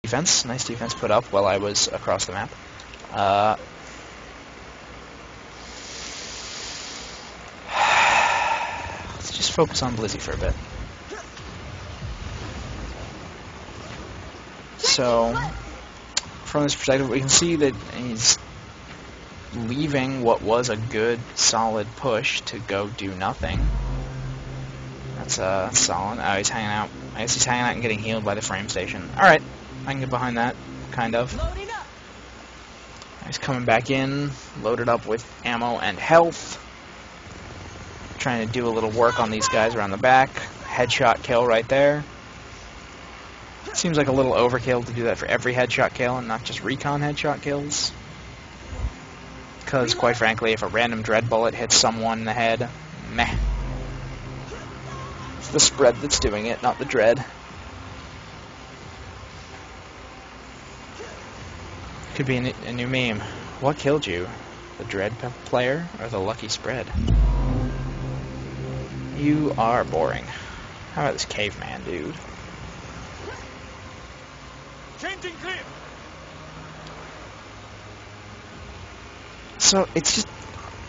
defense. Nice defense put up while I was across the map. Let's just focus on Blizzy for a bit. So, from this perspective, we can see that he's leaving what was a good, solid push to go do nothing. That's solid. Oh, he's hanging out. I guess he's hanging out and getting healed by the frame station. Alright, I can get behind that, kind of. He's coming back in, loaded up with ammo and health. Trying to do a little work on these guys around the back. Headshot kill right there. Seems like a little overkill to do that for every headshot kill and not just recon headshot kills. Because, quite frankly, if a random dread bullet hits someone in the head, meh. It's the spread that's doing it, not the dread. Could be a new meme. What killed you? The dread player or the lucky spread? You are boring. How about this caveman, dude? Changing clip. So it's just,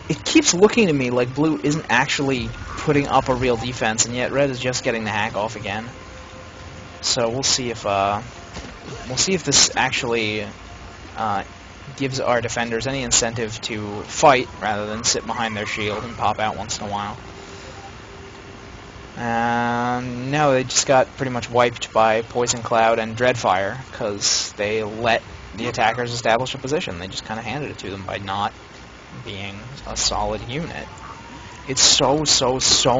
it keeps looking to me like blue isn't actually putting up a real defense, and yet red is just getting the hack off again. So we'll see if this actually gives our defenders any incentive to fight rather than sit behind their shield and pop out once in a while. No, they just got pretty much wiped by Poison Cloud and Dreadfire because they let the attackers establish a position. They just kind of handed it to them by not being a solid unit. It's so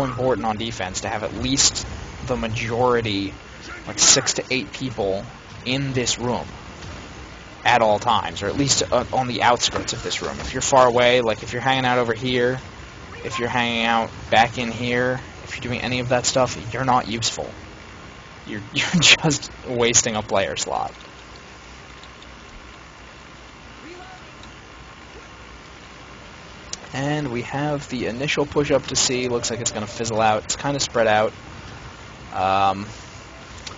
important on defense to have at least the majority, like 6 to 8 people in this room at all times, or at least on the outskirts of this room. If you're far away, like if you're hanging out over here, if you're hanging out back in here, if you're doing any of that stuff, you're not useful. You're just wasting a player slot. And we have the initial push-up to C. Looks like it's going to fizzle out. It's kind of spread out. Got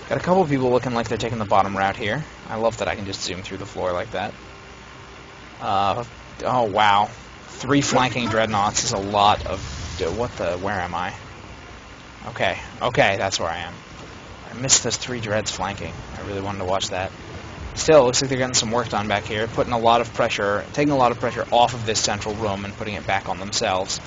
a couple of people looking like they're taking the bottom route here. I love that I can just zoom through the floor like that. Oh, wow. 3 flanking dreadnoughts is a lot of... Where am I? Okay, that's where I am. I missed those 3 dreads flanking. I really wanted to watch that. Still, it looks like they're getting some work done back here, putting a lot of pressure, taking a lot of pressure off of this central room and putting it back on themselves.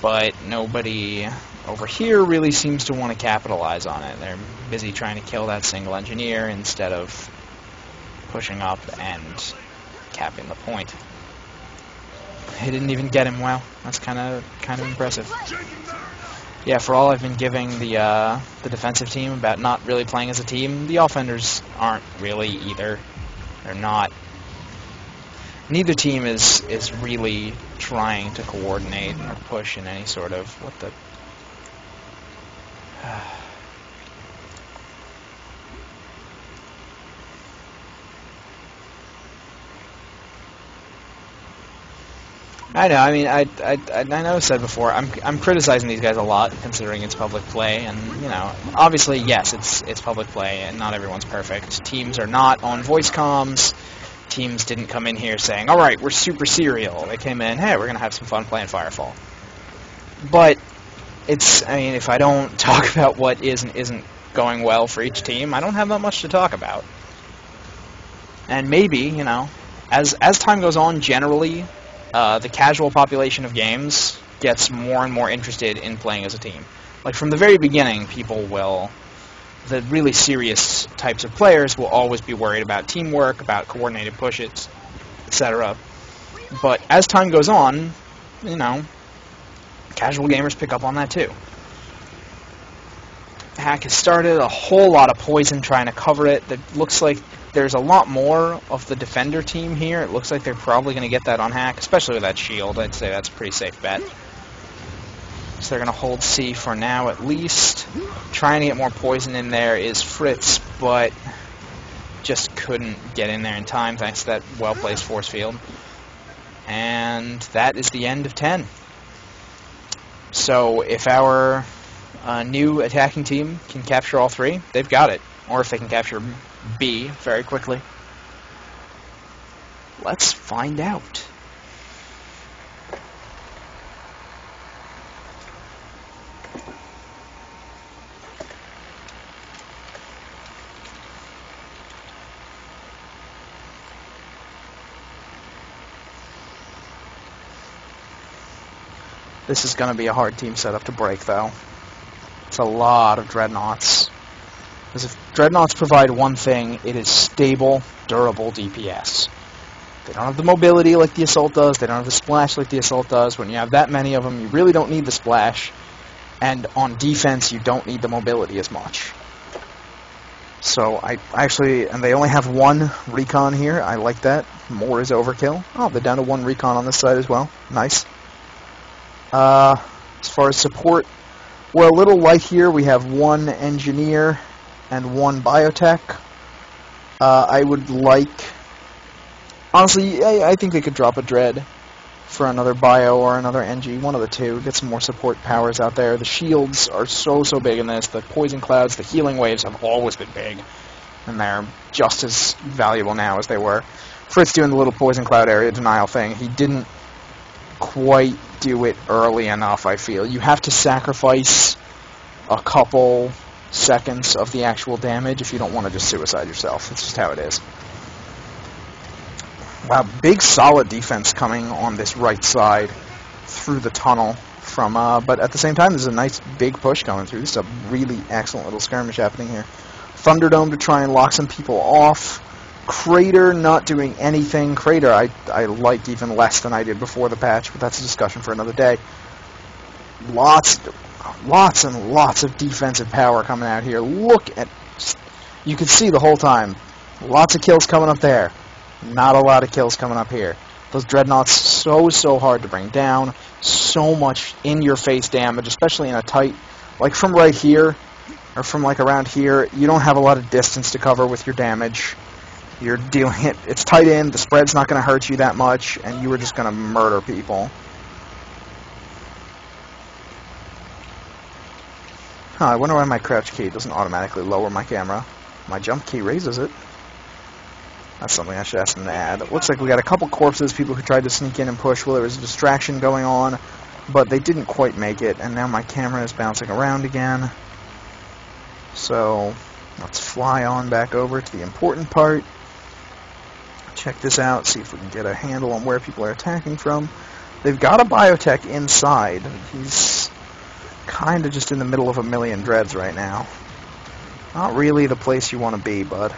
But nobody over here really seems to want to capitalize on it. They're busy trying to kill that single engineer instead of pushing up and capping the point. They didn't even get him. Wow, that's kind of impressive. Yeah, for all I've been giving the defensive team about not really playing as a team, the offenders aren't really either. They're not. Neither team is really trying to coordinate or push in any sort of I know. I mean, I know I said before. I'm criticizing these guys a lot, considering it's public play, and you know, obviously, yes, it's public play, and not everyone's perfect. Teams are not on voice comms. Teams didn't come in here saying, "All right, we're super serial." They came in, "Hey, we're gonna have some fun playing Firefall." But it's, I mean, if I don't talk about what is and isn't going well for each team, I don't have that much to talk about. And maybe, you know, as time goes on, generally. The casual population of games gets more and more interested in playing as a team. Like, from the very beginning, the really serious types of players will always be worried about teamwork, about coordinated pushes, etc. But as time goes on, you know, casual gamers pick up on that too. Hack has started, a whole lot of poison trying to cover it. That looks like there's a lot more of the defender team here. It looks like they're probably going to get that on hack, especially with that shield. I'd say that's a pretty safe bet. So they're going to hold C for now at least. Trying to get more poison in there is Fritz, but just couldn't get in there in time thanks to that well-placed force field. And that is the end of 10. So if our new attacking team can capture all 3, they've got it. Or if they can capture B very quickly? Let's find out. This is going to be a hard team setup to break, though. It's a lot of Dreadnoughts. Because if Dreadnoughts provide one thing, it is stable, durable DPS. They don't have the mobility like the Assault does. They don't have the splash like the Assault does. When you have that many of them, you really don't need the splash. And on defense, you don't need the mobility as much. So I actually, and they only have one recon here. I like that. More is overkill. Oh, they're down to one recon on this side as well. Nice. As far as support, we're a little light here. We have one engineer and one biotech. I would like, honestly, I think they could drop a dread for another bio or another NG, one of the two. Get some more support powers out there. The shields are so big in this. The poison clouds, the healing waves have always been big, and they're just as valuable now as they were. Fritz doing the little poison cloud area denial thing, he didn't quite do it early enough, I feel. You have to sacrifice a couple seconds of the actual damage if you don't want to just suicide yourself. It's just how it is. Wow, big solid defense coming on this right side through the tunnel from, but at the same time there's a nice big push going through. This is a really excellent little skirmish happening here. Thunderdome to try and lock some people off. Crater not doing anything. Crater I liked even less than I did before the patch, but that's a discussion for another day. Lots and lots of defensive power coming out here. Look at, you can see the whole time. Lots of kills coming up there. Not a lot of kills coming up here. Those Dreadnoughts so hard to bring down. So much in-your-face damage, especially in a tight, like from right here, or from like around here, you don't have a lot of distance to cover with your damage. You're dealing it. It's tight in. The spread's not going to hurt you that much, and you are just going to murder people. Huh, I wonder why my crouch key doesn't automatically lower my camera. My jump key raises it. That's something I should ask them to add. It looks like we got a couple corpses, people who tried to sneak in and push while there was a distraction going on, but they didn't quite make it, and now my camera is bouncing around again. So let's fly on back over to the important part. Check this out, see if we can get a handle on where people are attacking from. They've got a biotech inside. He's kind of just in the middle of a million dreads right now. Not really the place you want to be, bud.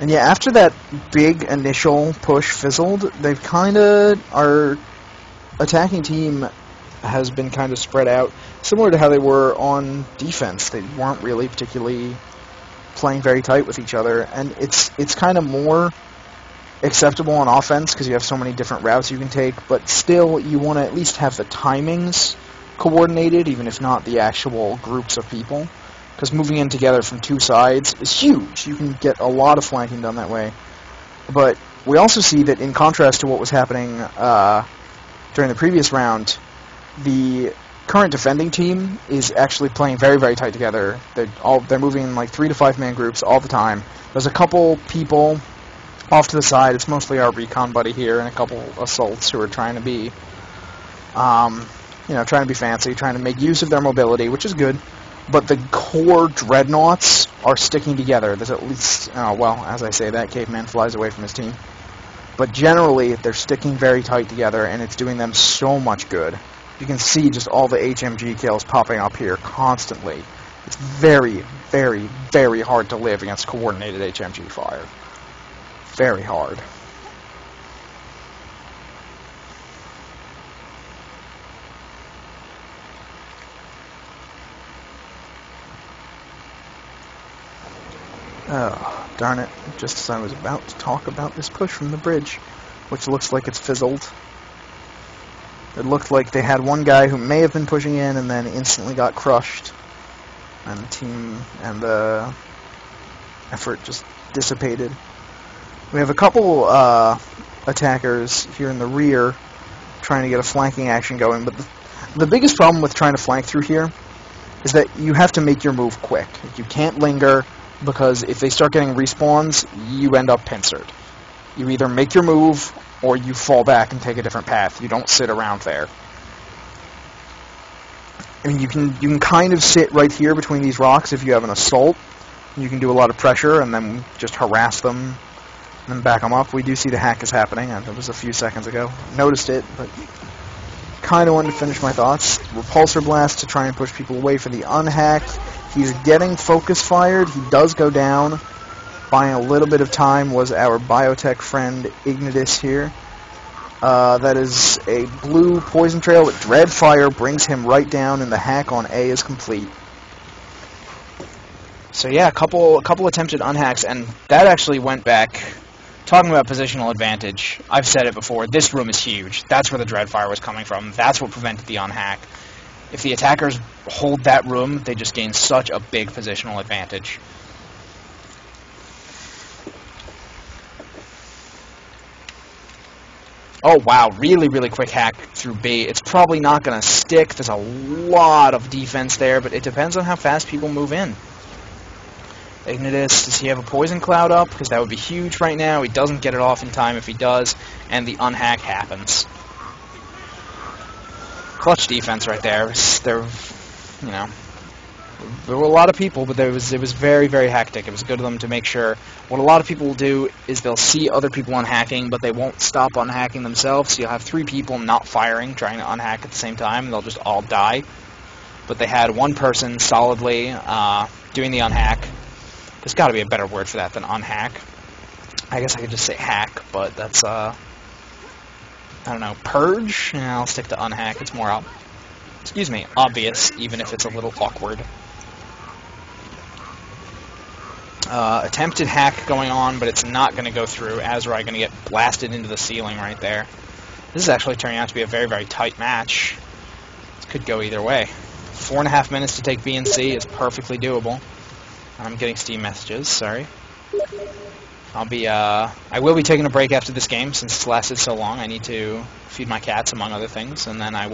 And yeah, after that big initial push fizzled, they've kind of, our attacking team has been kind of spread out, similar to how they were on defense. They weren't really particularly playing very tight with each other, and it's kind of more acceptable on offense because you have so many different routes you can take, but still you want to at least have the timings coordinated, even if not the actual groups of people, because moving in together from two sides is huge. You can get a lot of flanking done that way. But we also see that in contrast to what was happening during the previous round, the current defending team is actually playing very tight together. They're moving in like 3 to 5 man groups all the time. There's a couple people off to the side. It's mostly our recon buddy here and a couple assaults who are trying to be, trying to be fancy, trying to make use of their mobility, which is good. But the core Dreadnoughts are sticking together. There's at least, well, as I say that, Caveman flies away from his team. But generally, they're sticking very tight together, and it's doing them so much good. You can see just all the HMG kills popping up here constantly. It's very hard to live against coordinated HMG fire. Very hard. Oh, darn it. Just as I was about to talk about this push from the bridge, which looks like it's fizzled. It looked like they had one guy who may have been pushing in and then instantly got crushed. And the team and the effort just dissipated. We have a couple attackers here in the rear trying to get a flanking action going, but the biggest problem with trying to flank through here is that you have to make your move quick. You can't linger. because if they start getting respawns, you end up pincered. You either make your move, or you fall back and take a different path. You don't sit around there. I mean, you can kind of sit right here between these rocks if you have an assault. You can do a lot of pressure and then just harass them and then back them up. We do see the hack is happening. It was a few seconds ago. Noticed it, but kind of wanted to finish my thoughts. Repulsor Blast to try and push people away from the unhack. He's getting focus fired. He does go down. Buying a little bit of time was our biotech friend Ignitus here. That is a blue poison trail with Dreadfire brings him right down, and the hack on A is complete. So yeah, a couple attempted unhacks, and that actually went back. Talking about positional advantage, I've said it before, this room is huge. That's where the Dreadfire was coming from. That's what prevented the unhack. If the attackers hold that room, they just gain such a big positional advantage. Oh wow, really, really quick hack through B. It's probably not going to stick. There's a lot of defense there, but it depends on how fast people move in. Ignitus, does he have a poison cloud up? Because that would be huge right now. He doesn't get it off in time if he does, and the unhack happens. Clutch defense right there. There were a lot of people, but it was very, very hectic. It was good of them to make sure. What a lot of people will do is they'll see other people unhacking, but they won't stop unhacking themselves. So you'll have 3 people not firing, trying to unhack at the same time, and they'll just all die. But they had one person solidly doing the unhack. There's got to be a better word for that than unhack. I guess I could just say hack, but that's, I don't know, purge? Yeah, I'll stick to unhack. It's more, obvious, even if it's a little awkward. Attempted hack going on, but it's not going to go through. Azrai going to get blasted into the ceiling right there. This is actually turning out to be a very, very tight match. This could go either way. 4.5 minutes to take B and C is perfectly doable. I'm getting Steam messages, sorry. I will be taking a break after this game since it's lasted so long. I need to feed my cats, among other things, and then I will